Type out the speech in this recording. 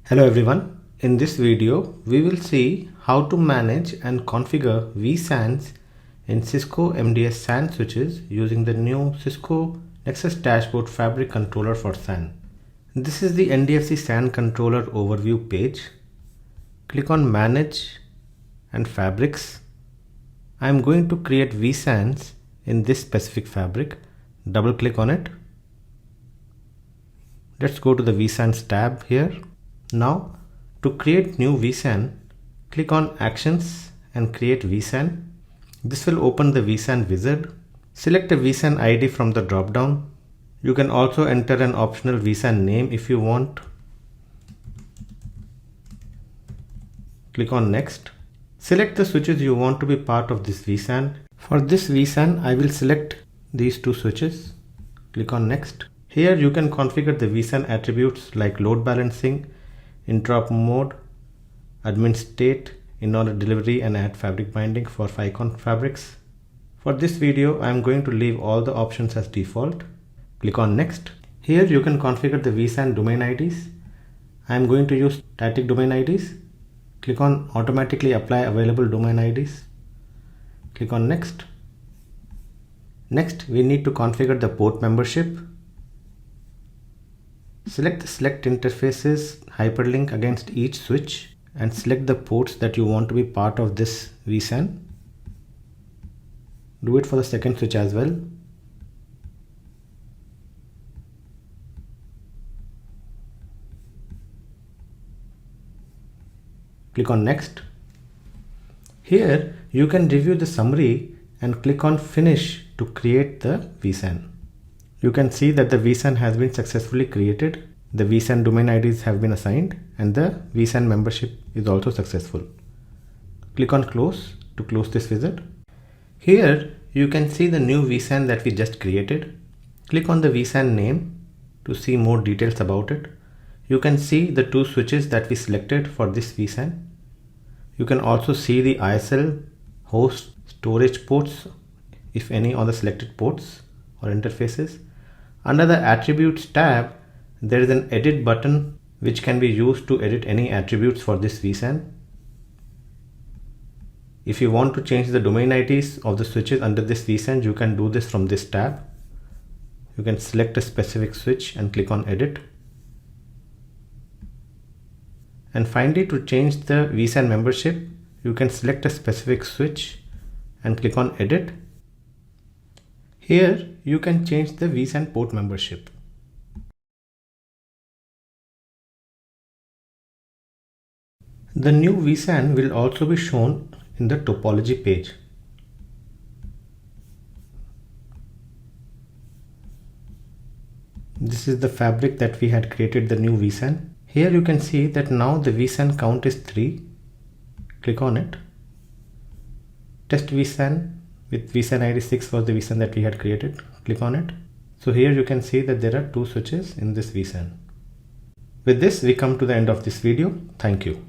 Hello everyone, in this video we will see how to manage and configure VSANs in Cisco MDS SAN switches using the new Cisco Nexus Dashboard Fabric Controller for SAN. This is the NDFC SAN controller overview page. Click on Manage and Fabrics. I am going to create VSANs in this specific fabric. Double click on it. Let's go to the VSANs tab here. Now, to create new VSAN, click on Actions and create VSAN. This will open the VSAN wizard. Select a VSAN ID from the drop-down. You can also enter an optional VSAN name if you want. Click on Next. Select the switches you want to be part of this VSAN. For this VSAN, I will select these two switches. Click on Next. Here you can configure the VSAN attributes like load balancing, interop mode, admin state, in-order delivery, and add fabric binding for icon fabrics. For this video, I am going to leave all the options as default. Click on Next. Here you can configure the VSAN domain IDs. I am going to use static domain IDs. Click on Automatically Apply Available Domain IDs. Click on Next. Next, we need to configure the port membership. Select the Select Interfaces hyperlink against each switch and select the ports that you want to be part of this VSAN. Do it for the second switch as well. Click on Next. Here you can review the summary and click on Finish to create the VSAN. You can see that the VSAN has been successfully created. The VSAN domain IDs have been assigned and the VSAN membership is also successful. Click on Close to close this wizard. Here you can see the new VSAN that we just created. Click on the VSAN name to see more details about it. You can see the two switches that we selected for this VSAN. You can also see the ISL, host, storage ports, if any, on the selected ports or interfaces. Under the Attributes tab, there is an Edit button which can be used to edit any attributes for this VSAN. If you want to change the domain IDs of the switches under this VSAN, you can do this from this tab. You can select a specific switch and click on Edit. And finally, to change the VSAN membership, you can select a specific switch and click on Edit. Here you can change the VSAN port membership. The new VSAN will also be shown in the topology page. This is the fabric that we had created the new VSAN. Here you can see that now the VSAN count is 3. Click on it. Test VSAN with VSAN ID 6 was the VSAN that we had created. Click on it. So here you can see that there are two switches in this VSAN. With this, we come to the end of this video. Thank you.